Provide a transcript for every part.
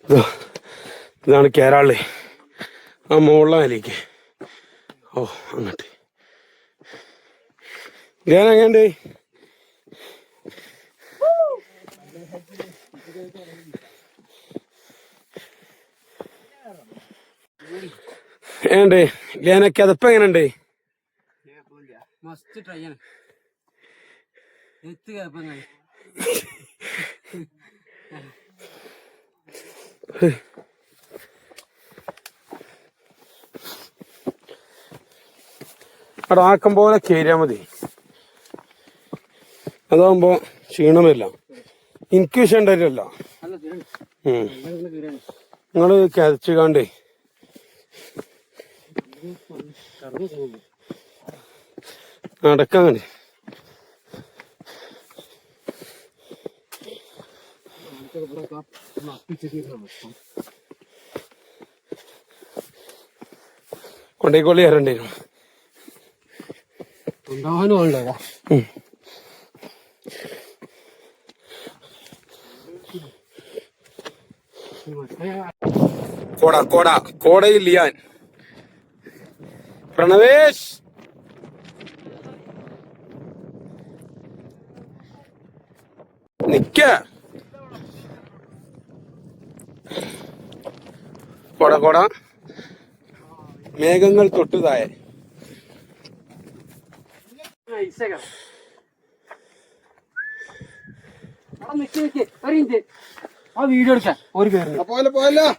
ഇതാണ് കേരള ആ മുകളിലെ നിലയ്ക്ക്. ഓ അങ്ങോട്ട് ഞാൻ എങ്ങണ്ട് ഏണ്ട് ലേനൊക്കെ അതപ്പ എങ്ങനെയുണ്ട്? മസ്റ്റ് ട്രൈ ആണ്. അവിടെ ആക്കം പോലെ കയറിയാ മതി, അതാകുമ്പോ ക്ഷീണം വരില്ല. എനിക്ക് വിഷയം ഉണ്ടായിട്ടല്ല, നിങ്ങള് കരച്ചുകാണ്ടേ നടക്കാങ്ങനെ. കൊണ്ടേക്കൊള്ളി കയറണ്ടേനു ഉണ്ടാവാനും ഉണ്ടോ? കോടയിൽ ലിയാൻ പ്രണവേഷ് നിക്ക. കോട മേഘങ്ങൾ തൊട്ടുതായ ആ വീഡിയോ എടുക്കാൻ ഒരു കയറി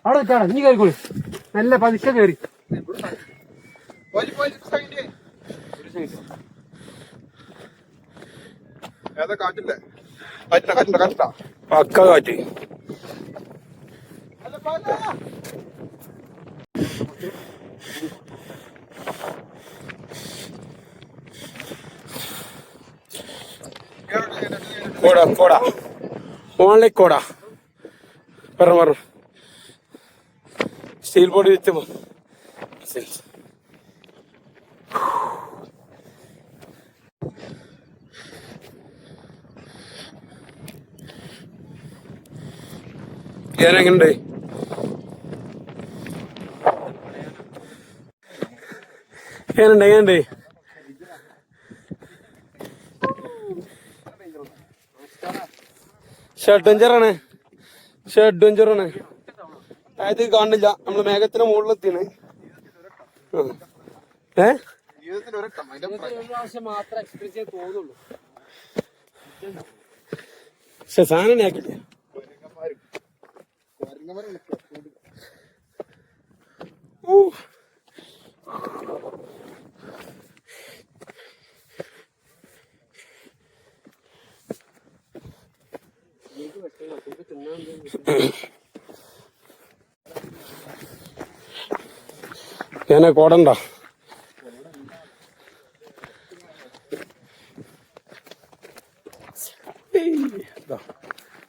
അവിടെ വെച്ചാണ്. നീ കയറിക്കോളി, നല്ല പതുക്കെ കയറി. പക്ക കാറ്റ്. കോട ഓൺലൈൻ കോട പറഞ്ഞു സ്റ്റീൽ ബോഡി വെച്ച് ഞാനെങ്ങനുണ്ട്? എങ്ങനുണ്ട്? അഡ്വഞ്ചറാണ്, അതായത് കാണില്ല. നമ്മള് മേഘത്തിന് മുകളിലെത്തിയാണ്. പക്ഷെ സാധനം ആക്കില്ല. ഞാനാ കോടണ്ടോ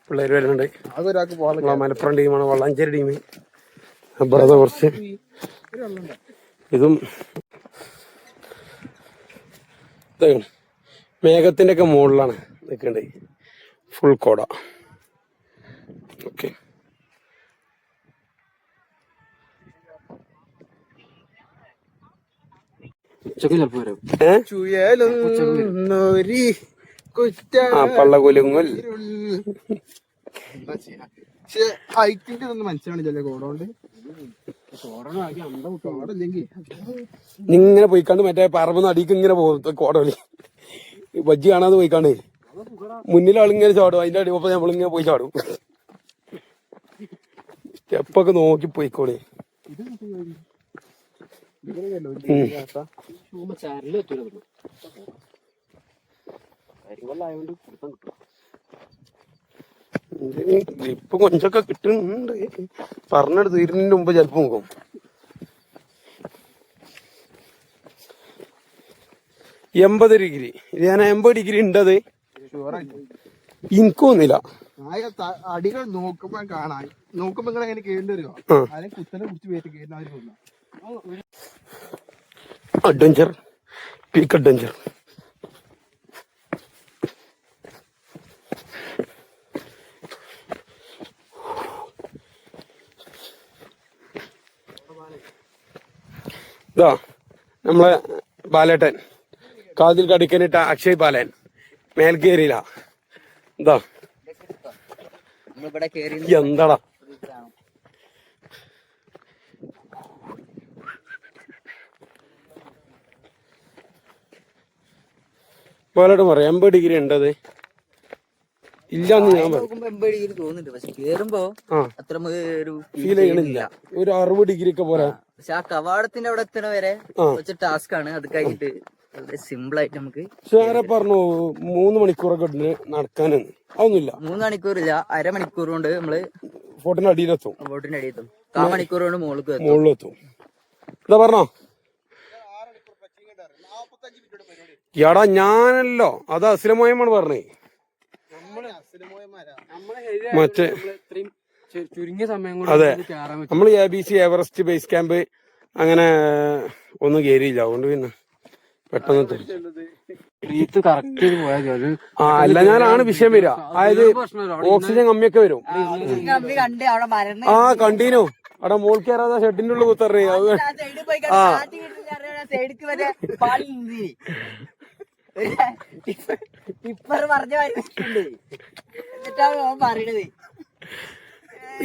പിള്ളേര് വരുന്നുണ്ട്. മലപ്പുറം ടീമാണ്, വളാഞ്ചേരി ടീം. അപ്പുറത്തെ കുറച്ച് ഇതും മേഘത്തിന്റെ ഒക്കെ മുകളിലാണ് നിൽക്കണ്ടേ. ഫുൾ കോട. ഓക്കെ, പള്ളകുലുങ്ങൽ ഹൈറ്റിന്റെ ഒന്നും മനസ്സിലാണില്ലേ കോടോണ്ട്. ഇങ്ങനെ പോയിക്കാണ്ട് മറ്റേ പറമ്പ് അടിക്ക് ഇങ്ങനെ പോകും കോടകളി. ബജ്ജി കാണാതെ പോയിക്കാണ്ട് മുന്നിലാളിങ്ങനെ ചാടും, അതിന്റെ അടിയൊപ്പം നമ്മളിങ്ങനെ പോയി ചാടും. സ്റ്റെപ്പൊക്കെ നോക്കി പോയിക്കോളി. ഗ്രിപ്പ് കൊഞ്ചൊക്കെ കിട്ടുന്നുണ്ട്. പറഞ്ഞെടുത്ത് തീരുന്നതിന് മുമ്പ് ചിലപ്പോ നോക്കും. ഡിഗ്രി ഞാൻ 80 ഡിഗ്രി ഉണ്ടത് എനിക്കൊന്നില്ല. അടികൾ നോക്കുമ്പോ കാണാൻ നോക്കുമ്പോ എങ്ങനെ കേൾണ്ടി വരുമോ? കുത്തനെ കുറിച്ച് പേര് കേൾക്കുന്ന അഡ്വഞ്ചർ, പീക്ക് അഡ്വഞ്ചർ. ഇതാ നമ്മളെ ബാലേട്ടൻ കാതിൽ കടിക്കാനിട്ട അക്ഷയ് ബാലൻ മേൽക്കേരിയില്ല. എന്താ എന്താടാ ബാലേട്ടൻ പറയാം 80 ഡിഗ്രി ഉണ്ടത് ഇല്ലാന്ന് ഞാൻ ഫീൽ ചെയ്യണില്ല. ഒരു 60 ഡിഗ്രി ഒക്കെ പോരാ. പക്ഷെ ആ കവാടത്തിന്റെ അവിടെ എത്തണ വരെ കുറച്ച് ടാസ്ക് ആണ്. അത് കഴിഞ്ഞിട്ട് സിമ്പിൾ ആയിട്ട് നമുക്ക് ഷേറെ പറഞ്ഞു 3 മണിക്കൂറൊക്കെ നടക്കാനാണ്. അതൊന്നുമില്ല. 3 മണിക്കൂറില്ല, അരമണിക്കൂർ കൊണ്ട് നമ്മള് ഫോട്ടിന്റെ അടിയിലെത്തും. ബോട്ടിന്റെ അടിയെത്തും. 1/4 മണിക്കൂർ കൊണ്ട് മുകളിലെത്തും. എന്താ പറഞ്ഞോ എടാ ഞാനല്ലോ അത് അസ്ലമോയമാണ് പറഞ്ഞേ. മറ്റേ ചുരുങ്ങിയ സമയം അതെ നമ്മൾ ABC എവറസ്റ്റ് ബേസ് ക്യാമ്പ് അങ്ങനെ ഒന്നും കയറിയില്ല. അതുകൊണ്ട് പിന്നെ പെട്ടെന്ന് അല്ല ഞാനാണ് വിഷയം വരിക. അതായത് ഓക്സിജൻ കമ്മിയൊക്കെ വരും. കണ്ടീനു അവിടെ മോൾ കയറാതെ ഷെഡിന്റെ ഉള്ളിൽ കുത്തറേ.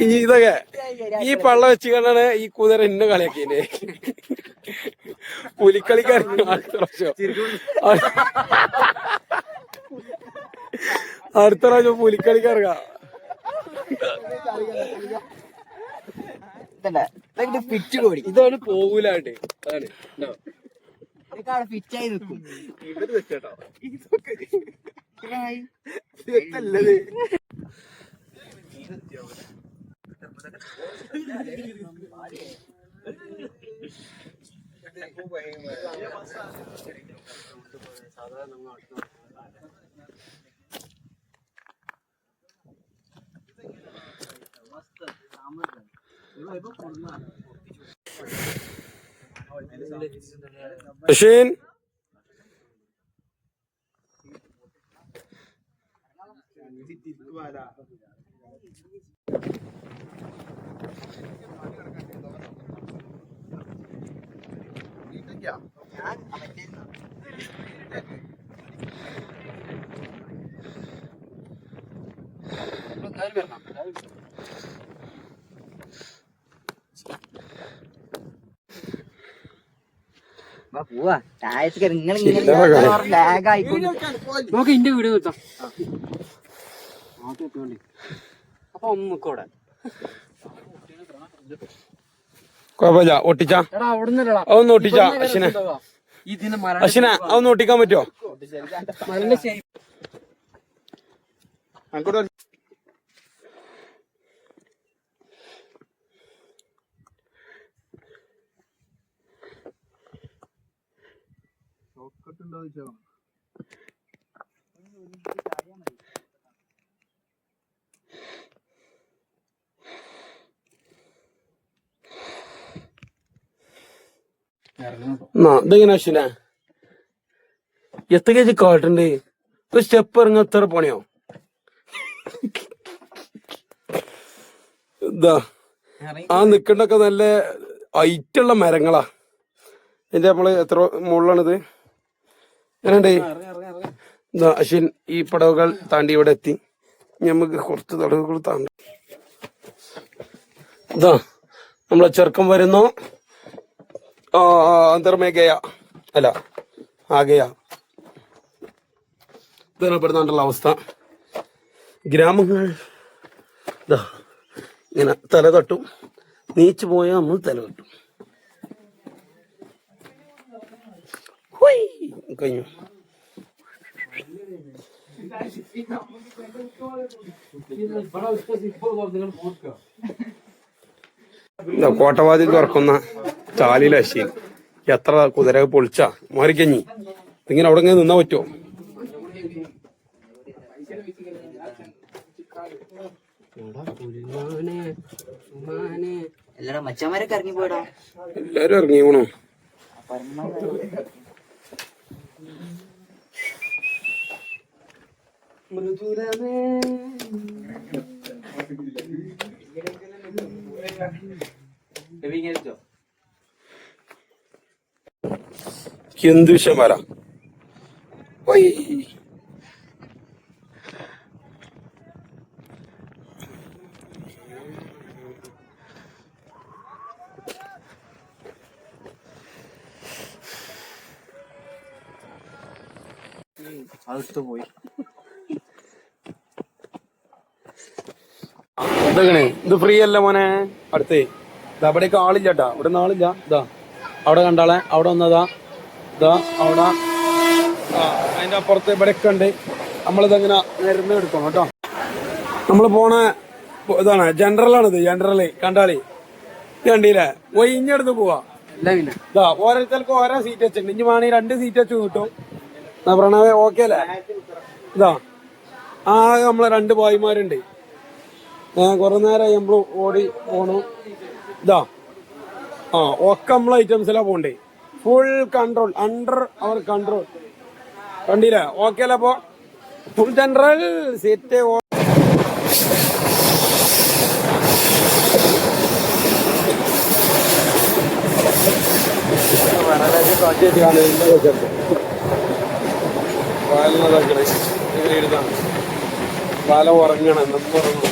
ഇതൊക്കെ ഈ പള്ള വെച്ച് കണ്ടാണ് ഈ കുതിര എന്നെ കളിയാക്കിയെ. പുലിക്കളിക്കാരൻ അടുത്ത പ്രാവശ്യം പുലിക്കളിക്കാർക്ക ഇതാണ് പോകൂലാണ്ട്. ഫിറ്റായി നിൽക്കും. അശ്വിൻ പോവാ താഴത്തേക്ക് നിങ്ങൾ നമുക്ക് ഇന്റെ വീട് നിർത്താം. അപ്പൊ ഒന്നിക്കോടെ കുഴപ്പമില്ല. ഒട്ടിച്ചാ അതൊന്ന് ഒട്ടിച്ചാ അശ്വിനെ അശ്വിനെ അതൊന്ന് ഒട്ടിക്കാൻ പറ്റുമോ? ഇതെങ്ങനെ അശ്വിനെ എത്ര കേജി കാട്ടുണ്ട്? ഒരു സ്റ്റെപ്പ് ഇറങ്ങ എത്ര പണിയോ? ഇതാ ആ നിക്കണ്ടൊക്കെ നല്ല ഹൈറ്റുള്ള മരങ്ങളാ. ഇതിന്റെ നമ്മള് എത്ര മുകളിലാണിത്? എങ്ങനെയുണ്ട്? ഇതാ അശ്വിൻ ഈ പടവുകൾ താണ്ടി ഇവിടെ എത്തി. ഞമ്മക്ക് കുറച്ച് തടവുകൾ താണ്ടി. ഇതാ നമ്മളെ ചെറുക്കം വരുന്നു. അന്തർമേഘയ അല്ല ആകെയ ഇതാണ് പെടുന്നാണ്ടുള്ള അവസ്ഥ. ഗ്രാമങ്ങൾ ഇതാ ഇങ്ങനെ തല തട്ടും. നീച്ചു പോയാൽ നമ്മൾ തല തട്ടും. കഴിഞ്ഞു. കോട്ടവാതിൽ തുറക്കുന്ന ചാലിലെ അശ്വിൻ എത്ര കുതിര പൊളിച്ച മാറിക്കഞ്ഞി. ഇങ്ങനെ അവിടെ ഇങ്ങനെ നിന്നാ പറ്റുമോ? മച്ചന്മാരൊക്കെ ഇറങ്ങി പോയടാ. എല്ലാരും ഇറങ്ങി പോണോ? എന്ത് വിഷയം വരാം. അടുത്ത് പോയി ഇതൊക്കെ ഇത് ഫ്രീ അല്ല മോനെ. അടുത്തേ അവിടേക്ക് ആളില്ല കേട്ടാ. ഇവിടെ ഒന്നും ആളില്ല. ഇതാ അവിടെ കണ്ടാളെ, അവിടെ വന്നതാ. ഇതാ അവിടെ അതിന്റെ അപ്പുറത്ത് ഇവിടെയൊക്കെ ഉണ്ട്. നമ്മളിതങ്ങനെ നിരന്ന് എടുക്കണം കേട്ടോ. നമ്മള് പോണ ഇതാണ് ജനറലാണിത്. ജനറല് കണ്ടാളി കണ്ടില്ലേ, ഒഴിഞ്ഞെടുത്ത് പോവാ. ഇതാ ഓരോരുത്തർക്ക് ഓരോ സീറ്റ് വെച്ചിട്ടുണ്ട്. ഇനി വേണമെങ്കിൽ 2 സീറ്റ് വെച്ച് കിട്ടും. പ്രണവേ ഓക്കെ അല്ലേ? ഇതാ നമ്മളെ 2 ബോയ്മാരുണ്ട്. കുറെ നേരം നമ്മള് ഓടി പോണു. ഇതാ ഒക്കെ നമ്മളെ ഐറ്റംസിലാ പോണ്ടേ. Full control, under our control. കണ്ടില്ലേ? ഓക്കെ അല്ലേ? അപ്പൊ ഫുൾ ജനറൽ സീറ്റ്. ബാല ഉറങ്ങണം, നമ്മൾ ഉറങ്ങണം.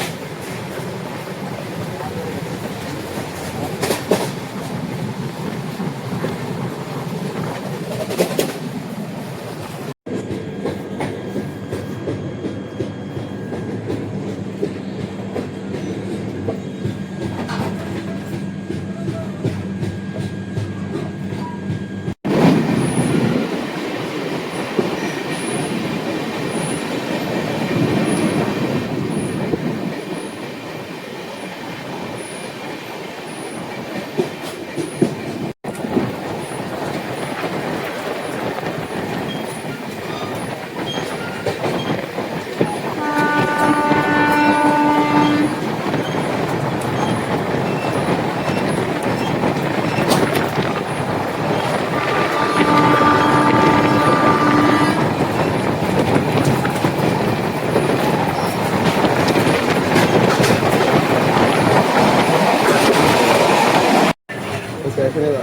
സ്റ്റേഷനിൽ